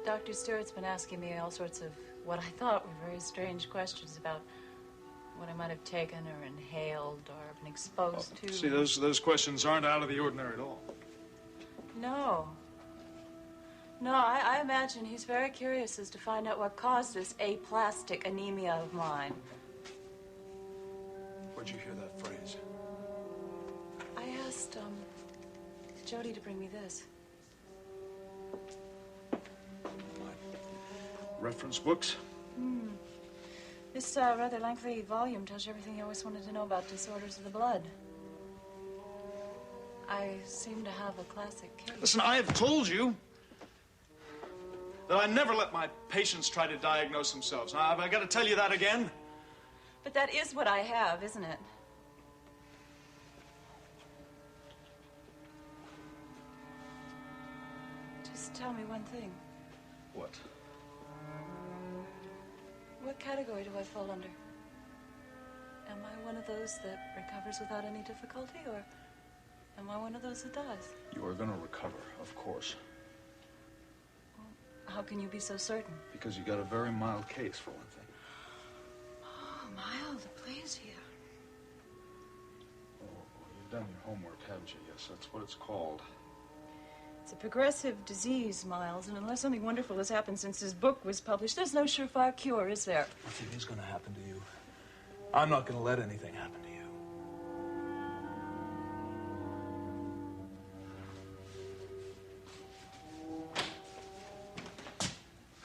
Dr. Stewart's been asking me all sorts of what I thought were very strange questions about what I might have taken or inhaled or been exposed to. See, those questions aren't out of the ordinary at all. No. No, I imagine he's very curious as to find out what caused this aplastic anemia of mine. Where'd you hear that phrase? I asked, Jody to bring me this. Reference books? This rather lengthy volume tells you everything you always wanted to know about disorders of the blood. I seem to have a classic case. Listen, I have told you that I never let my patients try to diagnose themselves. Now, have I got to tell you that again? But that is what I have, isn't it? Just tell me one thing. What? What category do I fall under? Am I one of those that recovers without any difficulty, or am I one of those that dies? You are going to recover, of course. Well, how can you be so certain? Because you got a very mild case, for one thing. Oh, mild applasia. Oh, you've done your homework, haven't you? Yes, that's what it's called. It's a progressive disease, Miles, and unless something wonderful has happened since his book was published, there's no surefire cure, is there? Nothing is going to happen to you. I'm not going to let anything happen to you.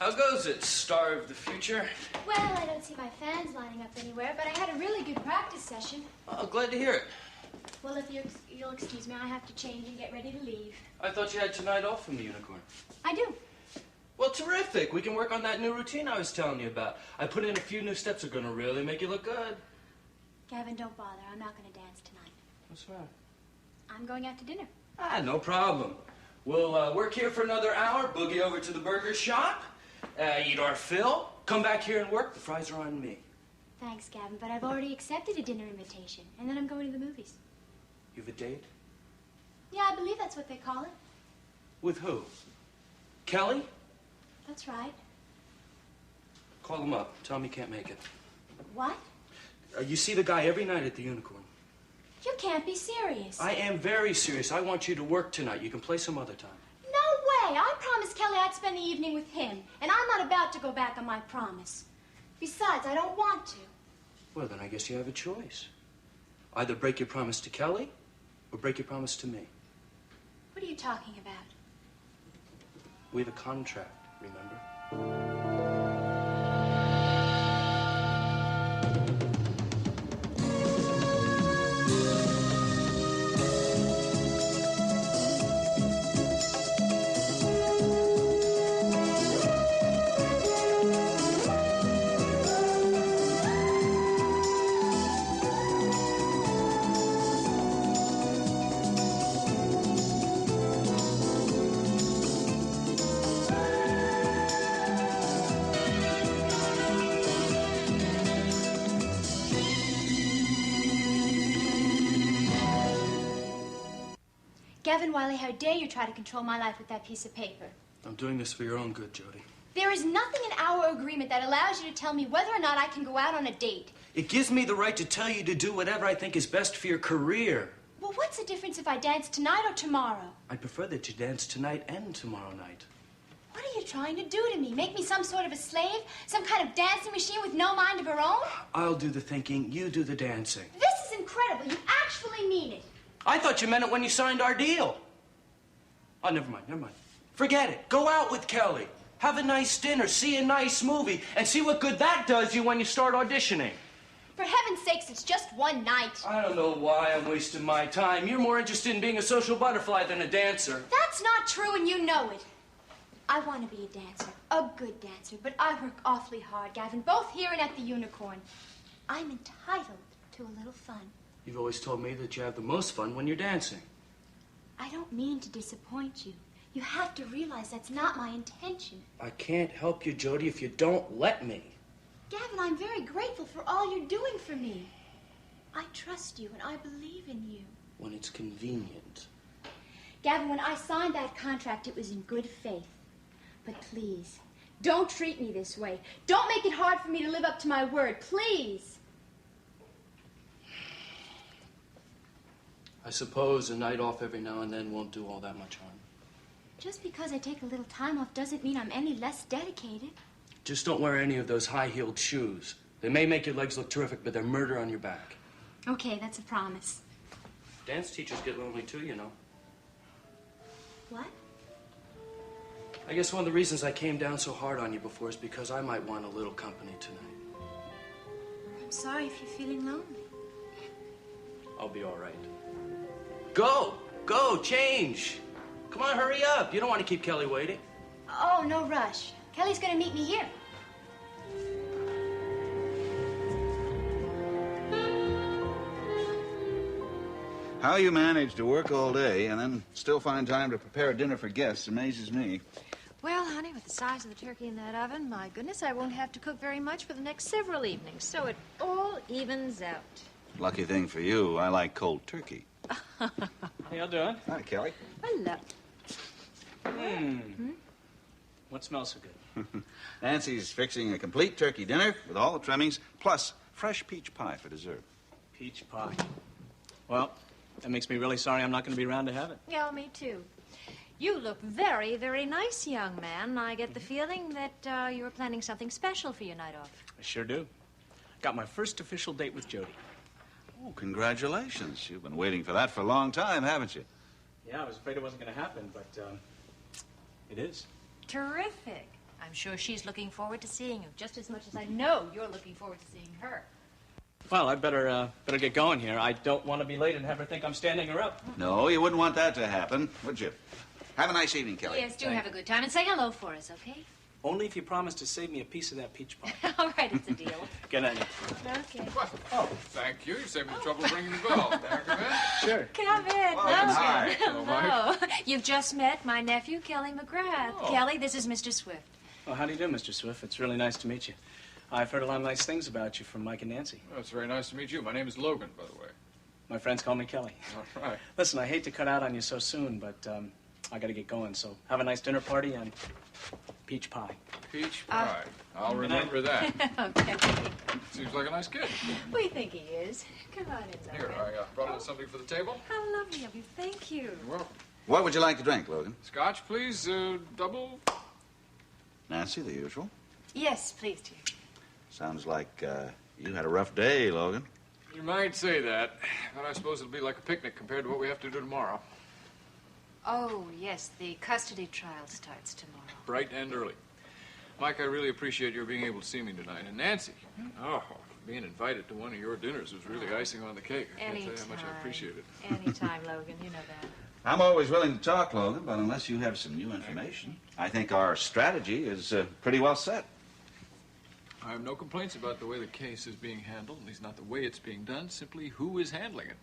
How goes it, star of the future? Well, I don't see my fans lining up anywhere, but I had a really good practice session. Oh, glad to hear it. Well, if you'll excuse me, I have to change and get ready to leave. I thought you had tonight off from the Unicorn. I do. Well, terrific. We can work on that new routine I was telling you about. I put in a few new steps that are going to really make you look good. Gavin, don't bother. I'm not going to dance tonight. What's that? I'm going out to dinner. Ah, no problem. We'll work here for another hour, boogie over to the burger shop, eat our fill, come back here and work. The fries are on me. Thanks, Gavin, but I've already accepted a dinner invitation, and then I'm going to the movies. You have a date? Yeah, I believe that's what they call it. With who? Kelly? That's right. Call him up. Tell him he can't make it. What? You see the guy every night at the Unicorn. You can't be serious. I am very serious. I want you to work tonight. You can play some other time. No way! I promised Kelly I'd spend the evening with him, and I'm not about to go back on my promise. Besides, I don't want to. Well, then I guess you have a choice. Either break your promise to Kelly, or break your promise to me. What are you talking about? We have a contract, remember? Gavin, Wylie, how dare you try to control my life with that piece of paper? I'm doing this for your own good, Jody. There is nothing in our agreement that allows you to tell me whether or not I can go out on a date. It gives me the right to tell you to do whatever I think is best for your career. Well, what's the difference if I dance tonight or tomorrow? I prefer that you dance tonight and tomorrow night. What are you trying to do to me? Make me some sort of a slave? Some kind of dancing machine with no mind of her own? I'll do the thinking, you do the dancing. This is incredible. You actually mean it. I thought you meant it when you signed our deal. Oh, never mind. Forget it. Go out with Kelly. Have a nice dinner, see a nice movie, and see what good that does you when you start auditioning. For heaven's sakes, it's just one night. I don't know why I'm wasting my time. You're more interested in being a social butterfly than a dancer. That's not true, and you know it. I want to be a dancer, a good dancer, but I work awfully hard, Gavin, both here and at the Unicorn. I'm entitled to a little fun. You've always told me that you have the most fun when you're dancing. I don't mean to disappoint you. You have to realize that's not my intention. I can't help you, Jody, if you don't let me. Gavin, I'm very grateful for all you're doing for me. I trust you and I believe in you. When it's convenient. Gavin, when I signed that contract, it was in good faith. But please, don't treat me this way. Don't make it hard for me to live up to my word, please. I suppose a night off every now and then won't do all that much harm. Just because I take a little time off doesn't mean I'm any less dedicated. Just don't wear any of those high-heeled shoes. They may make your legs look terrific, but they're murder on your back. Okay, that's a promise. Dance teachers get lonely too, you know. What? I guess one of the reasons I came down so hard on you before is because I might want a little company tonight. I'm sorry if you're feeling lonely. I'll be all right. Go, change. Come on, hurry up. You don't want to keep Kelly waiting. Oh, no rush. Kelly's gonna meet me here. How you manage to work all day and then still find time to prepare a dinner for guests amazes me. Well, honey, with the size of the turkey in that oven, my goodness, I won't have to cook very much for the next several evenings, so it all evens out. Lucky thing for you, I like cold turkey. How y'all doing? Hi, Kelly. Hello. What smells so good? Nancy's fixing a complete turkey dinner with all the trimmings, plus fresh peach pie for dessert. Peach pie. Well, that makes me really sorry I'm not going to be around to have it. Yeah, me too. You look very, very nice, young man. I get the feeling that you were planning something special for your night off. I sure do. Got my first official date with Jody. Oh, congratulations. You've been waiting for that for a long time, haven't you? Yeah, I was afraid it wasn't going to happen, but it is. Terrific. I'm sure she's looking forward to seeing you, just as much as I know you're looking forward to seeing her. Well, I better get going here. I don't want to be late and have her think I'm standing her up. No, you wouldn't want that to happen, would you? Have a nice evening, Kelly. Yes, do have a good time, and say hello for us, okay? Only if you promise to save me a piece of that peach pie. All right, it's a deal. Good night. Okay. Oh, thank you. You saved me the trouble of ringing the bell. May I come in? Sure. Come in. Hi. Hello. You've just met my nephew, Kelly McGrath. Oh. Kelly, this is Mr. Swift. Well, how do you do, Mr. Swift? It's really nice to meet you. I've heard a lot of nice things about you from Mike and Nancy. Well, it's very nice to meet you. My name is Logan, by the way. My friends call me Kelly. All right. Listen, I hate to cut out on you so soon, but I got to get going. So have a nice dinner party and peach pie. Peach pie. I'll remember that. Okay. Seems like a nice kid. We think he is. Come on in, Here, Logan. I brought a little something for the table. How lovely of you. Thank you. You're welcome. What would you like to drink, Logan? Scotch, please. Double. Nancy, the usual. Yes, please, dear. Sounds like you had a rough day, Logan. You might say that, but I suppose it'll be like a picnic compared to what we have to do tomorrow. Oh, yes, the custody trial starts tomorrow. Bright and early. Mike, I really appreciate your being able to see me tonight. And Nancy, being invited to one of your dinners was really icing on the cake. I can't tell you how much I appreciate it. Anytime, Logan, you know that. I'm always willing to talk, Logan, but unless you have some new information, I think our strategy is pretty well set. I have no complaints about the way the case is being handled, at least not the way it's being done, simply who is handling it.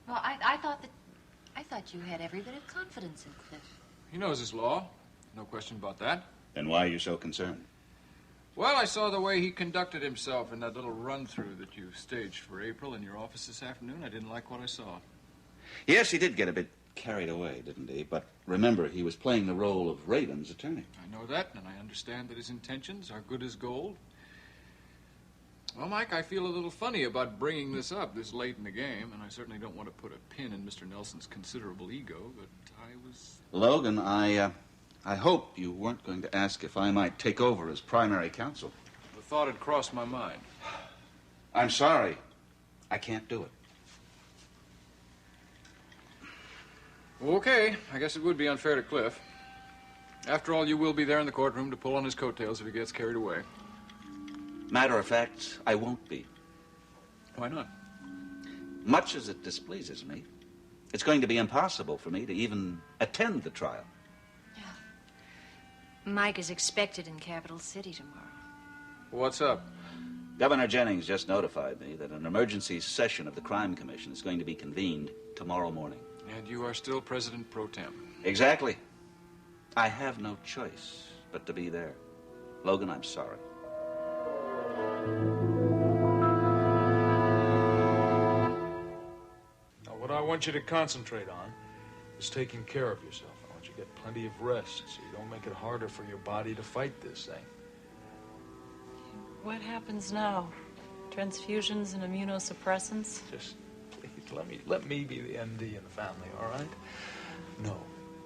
Well, I thought you had every bit of confidence in Cliff. He knows his law. No question about that. Then why are you so concerned? Well, I saw the way he conducted himself in that little run-through that you staged for April in your office this afternoon. I didn't like what I saw. Yes, he did get a bit carried away, didn't he? But remember, he was playing the role of Raven's attorney. I know that, and I understand that his intentions are good as gold. Well, Mike, I feel a little funny about bringing this up this late in the game, and I certainly don't want to put a pin in Mr. Nelson's considerable ego, but I was... Logan, I hope you weren't going to ask if I might take over as primary counsel. The thought had crossed my mind. I'm sorry. I can't do it. Okay, I guess it would be unfair to Cliff. After all, you will be there in the courtroom to pull on his coattails if he gets carried away. Matter of fact, I won't be. Why not? Much as it displeases me, it's going to be impossible for me to even attend the trial. Yeah. Mike is expected in Capital City tomorrow. What's up? Governor Jennings just notified me that an emergency session of the Crime Commission is going to be convened tomorrow morning. And you are still President Pro Tem. Exactly. I have no choice but to be there. Logan, I'm sorry. Now, what I want you to concentrate on is taking care of yourself. I want you you get plenty of rest so you don't make it harder for your body to fight this thing. What happens now? Transfusions and immunosuppressants? Just please let me be the MD in the family, all right? No.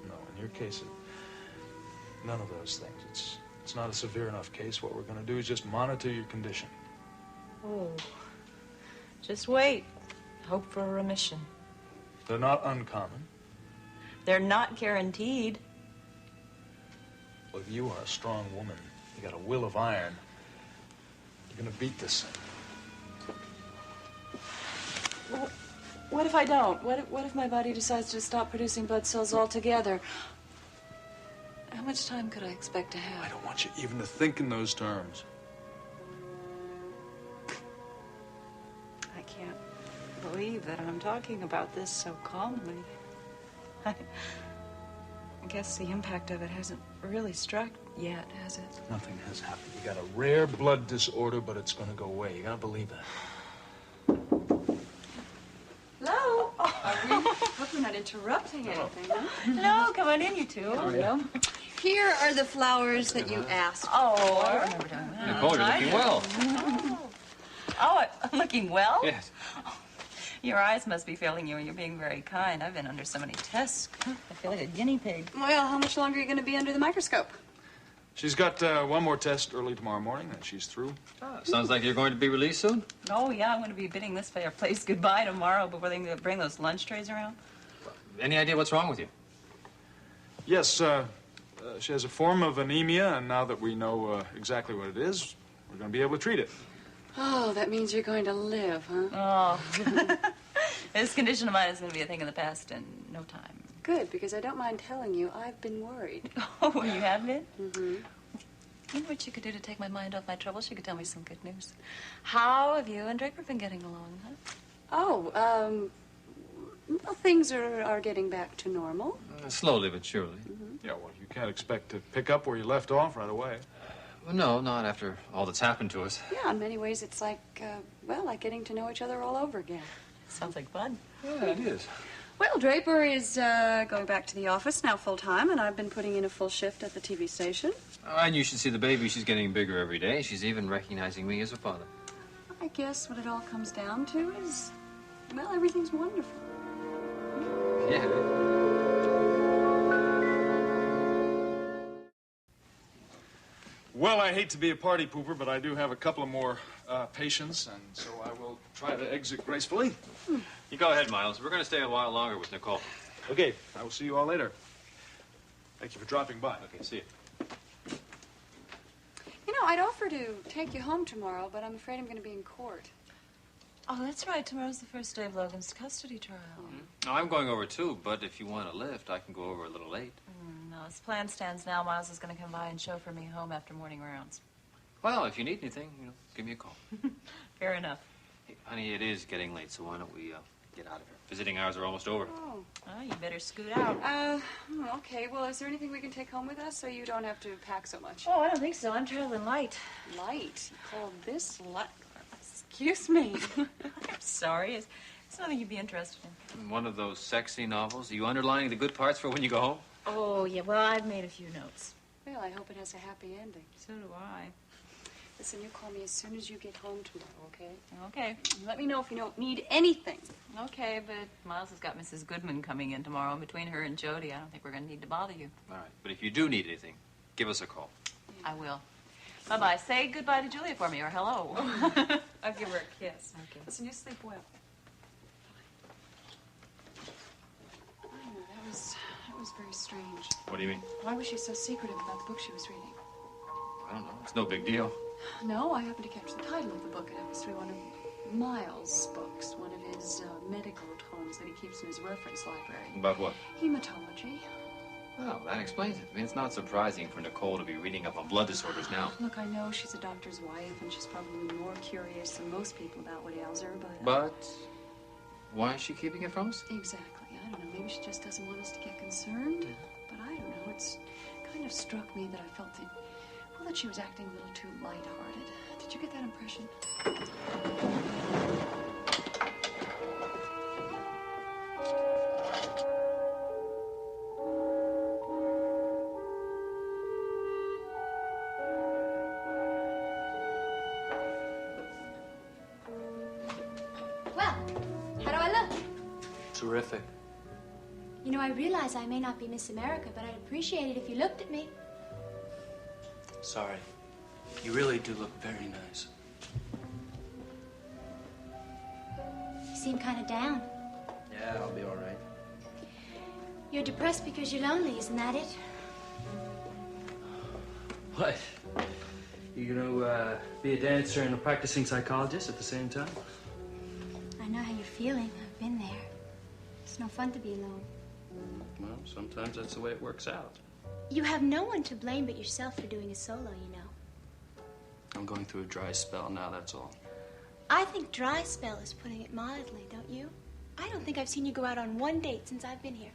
In your case, none of those things. It's not a severe enough case. What we're going to do is just monitor your condition. Oh. Just wait. Hope for a remission. They're not uncommon. They're not guaranteed. Well, if you are a strong woman, you got a will of iron, you're going to beat this thing. Well, what if I don't? What if my body decides to stop producing blood cells altogether? How much time could I expect to have? I don't want you even to think in those terms. I can't believe that I'm talking about this so calmly. I guess the impact of it hasn't really struck yet, has it? Nothing has happened. You got a rare blood disorder, but it's going to go away. You got to believe that. Hello? Hope we're not interrupting anything, huh? No, come on in, you two. Here are the flowers that you asked. Oh, I remember doing that. Nicole, you're looking well. Oh, I'm looking well? Yes. Your eyes must be failing you, and you're being very kind. I've been under so many tests. I feel like a guinea pig. Well, how much longer are you going to be under the microscope? She's got one more test early tomorrow morning, and she's through. Oh, sounds like you're going to be released soon. Oh, yeah, I'm going to be bidding this place goodbye tomorrow before they bring those lunch trays around. Any idea what's wrong with you? Yes, she has a form of anemia, and now that we know exactly what it is, we're going to be able to treat it. Oh, that means you're going to live, huh? Oh. This condition of mine is going to be a thing of the past in no time. Good, because I don't mind telling you, I've been worried. Oh, you have been? Mm-hmm. You know what you could do to take my mind off my troubles? You could tell me some good news. How have you and Draper been getting along, huh? Oh, well, things are getting back to normal. Slowly but surely. Mm-hmm. Yeah, well, you can't expect to pick up where you left off right away. Well, no, not after all that's happened to us. Yeah, in many ways, it's like, like getting to know each other all over again. Sounds like fun. Yeah, it is. Well, Draper is going back to the office now full-time, and I've been putting in a full shift at the TV station. And you should see the baby. She's getting bigger every day. She's even recognizing me as a father. I guess what it all comes down to is, well, everything's wonderful. Yeah. Well, I hate to be a party pooper, but I do have a couple of more patients, and so I will try to exit gracefully. You go ahead, Miles. We're going to stay a while longer with Nicole. Okay, I will see you all later. Thank you for dropping by. Okay, see you. You know, I'd offer to take you home tomorrow, but I'm afraid I'm going to be in court. Oh, that's right. Tomorrow's the first day of Logan's custody trial. No, I'm going over too, but if you want a lift, I can go over a little late. No, as plan stands now, Miles is going to come by and chauffeur me home after morning rounds. Well, if you need anything, give me a call. Fair enough. Hey, honey, it is getting late, so why don't we get out of here? Visiting hours are almost over. Oh. Oh, you better scoot out. Okay. Well, is there anything we can take home with us so you don't have to pack so much? Oh, I don't think so. I'm traveling light. Light? You call this light? Excuse me. I'm sorry. It's nothing you'd be interested in. One of those sexy novels. Are you underlining the good parts for when you go home? Oh, yeah. Well, I've made a few notes. Well, I hope it has a happy ending. So do I. Listen, you call me as soon as you get home tomorrow, okay? Okay. Let me know if you don't need anything. Okay, but Miles has got Mrs. Goodman coming in tomorrow. And between her and Jody, I don't think we're going to need to bother you. All right. But if you do need anything, give us a call. I will. Bye-bye. Say goodbye to Julia for me, or hello. I'll give her a kiss. Okay. Listen, you sleep well. I don't know, that was very strange. What do you mean? Why was she so secretive about the book she was reading? I don't know. It's no big deal. No, I happened to catch the title of the book. It happens to be one of Miles' books, one of his medical tomes that he keeps in his reference library. About what? Hematology. Well, that explains it. I mean, it's not surprising for Nicole to be reading up on blood disorders now. Look, I know she's a doctor's wife, and she's probably more curious than most people about what ails her, but... But why is she keeping it from us? Exactly. I don't know. Maybe she just doesn't want us to get concerned. But I don't know. It's kind of struck me that I felt that, well, that she was acting a little too lighthearted. Did you get that impression? Terrific. You know, I realize I may not be Miss America, but I'd appreciate it if you looked at me. Sorry. You really do look very nice. You seem kind of down. Yeah, I'll be all right. You're depressed because you're lonely, isn't that it? What? You gonna be a dancer and a practicing psychologist at the same time? I know how you're feeling. I've been there. It's no fun to be alone. Well, sometimes that's the way it works out. You have no one to blame but yourself for doing a solo, you know. I'm going through a dry spell now, that's all. I think dry spell is putting it mildly, don't you? I don't think I've seen you go out on one date since I've been here.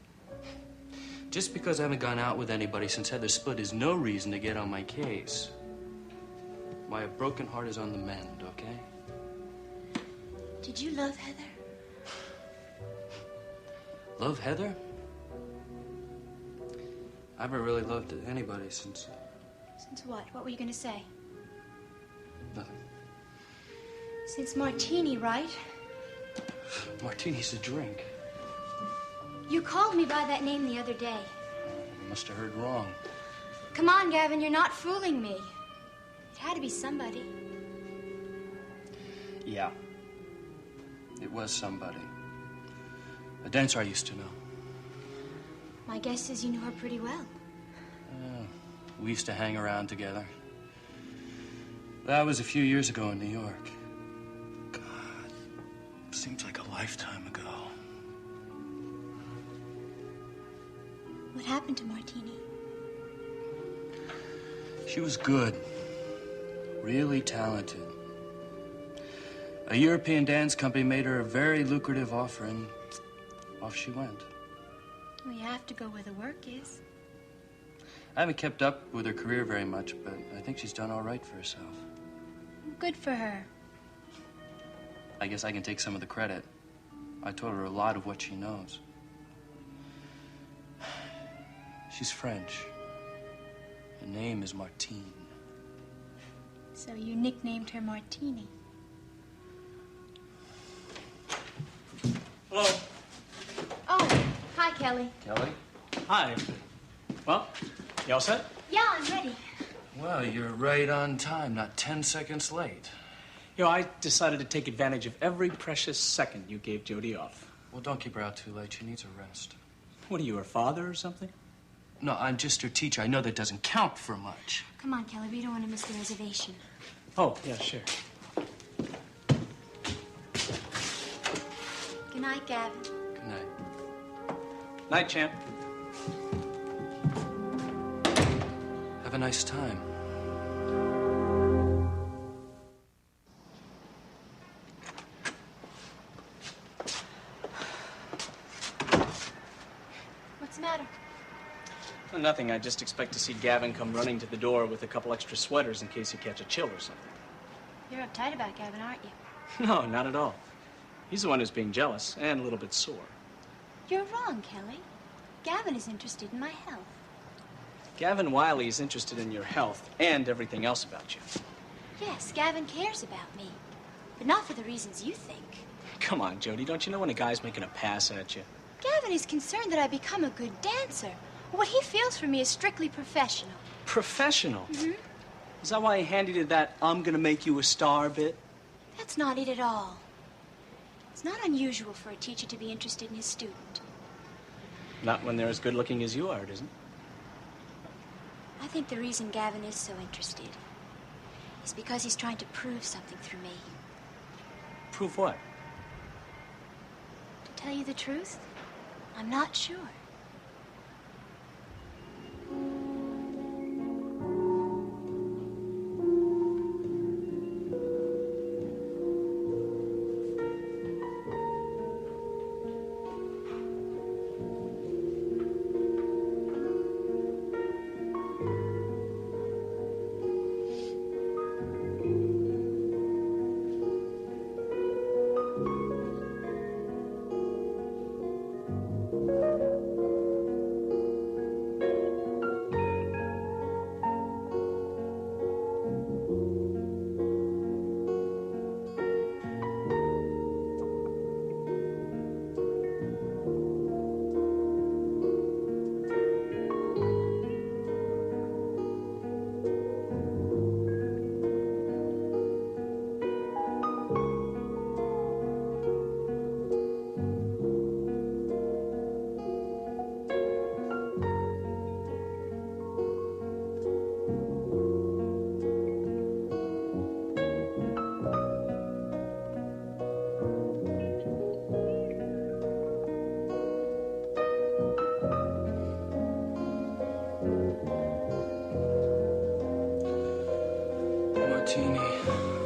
Just because I haven't gone out with anybody since Heather split is no reason to get on my case. My broken heart is on the mend, okay? Did you love Heather? Love Heather? I haven't really loved anybody since... Since what? What were you going to say? Nothing. Since Martini, right? Martini's a drink. You called me by that name the other day. You must have heard wrong. Come on, Gavin, you're not fooling me. It had to be somebody. Yeah. It was somebody. A dancer I used to know. My guess is you knew her pretty well. We used to hang around together. That was a few years ago in New York. God, seems like a lifetime ago. What happened to Martini? She was good. Really talented. A European dance company made her a very lucrative offer, and off she went. Well, you have to go where the work is. I haven't kept up with her career very much, but I think she's done all right for herself. Good for her. I guess I can take some of the credit. I taught her a lot of what she knows. She's French. Her name is Martine. So you nicknamed her Martini. Hello. Oh, hi, Kelly. Kelly? Hi. Well, you all set? Yeah, I'm ready. Well, you're right on time, not 10 seconds late. You know, I decided to take advantage of every precious second you gave Jody off. Well, don't keep her out too late. She needs a rest. What are you, her father or something? No, I'm just her teacher. I know that doesn't count for much. Come on, Kelly. We don't want to miss the reservation. Oh, yeah, sure. Good night, Gavin. Good night. Night, champ. Have a nice time. What's the matter? Well, nothing. I just expect to see Gavin come running to the door with a couple extra sweaters in case you catch a chill or something. You're uptight about Gavin, aren't you? No, not at all. He's the one who's being jealous and a little bit sore. You're wrong, Kelly. Gavin is interested in my health. Gavin Wylie is interested in your health and everything else about you. Yes, Gavin cares about me. But not for the reasons you think. Come on, Jody. Don't you know when a guy's making a pass at you? Gavin is concerned that I become a good dancer. What he feels for me is strictly professional. Professional? Mm-hmm. Is that why he handed you that I'm gonna make you a star bit? That's not it at all. It's not unusual for a teacher to be interested in his student. Not when they're as good looking as you are, it isn't. I think the reason Gavin is so interested is because he's trying to prove something through me. Prove what? To tell you the truth, I'm not sure. martini.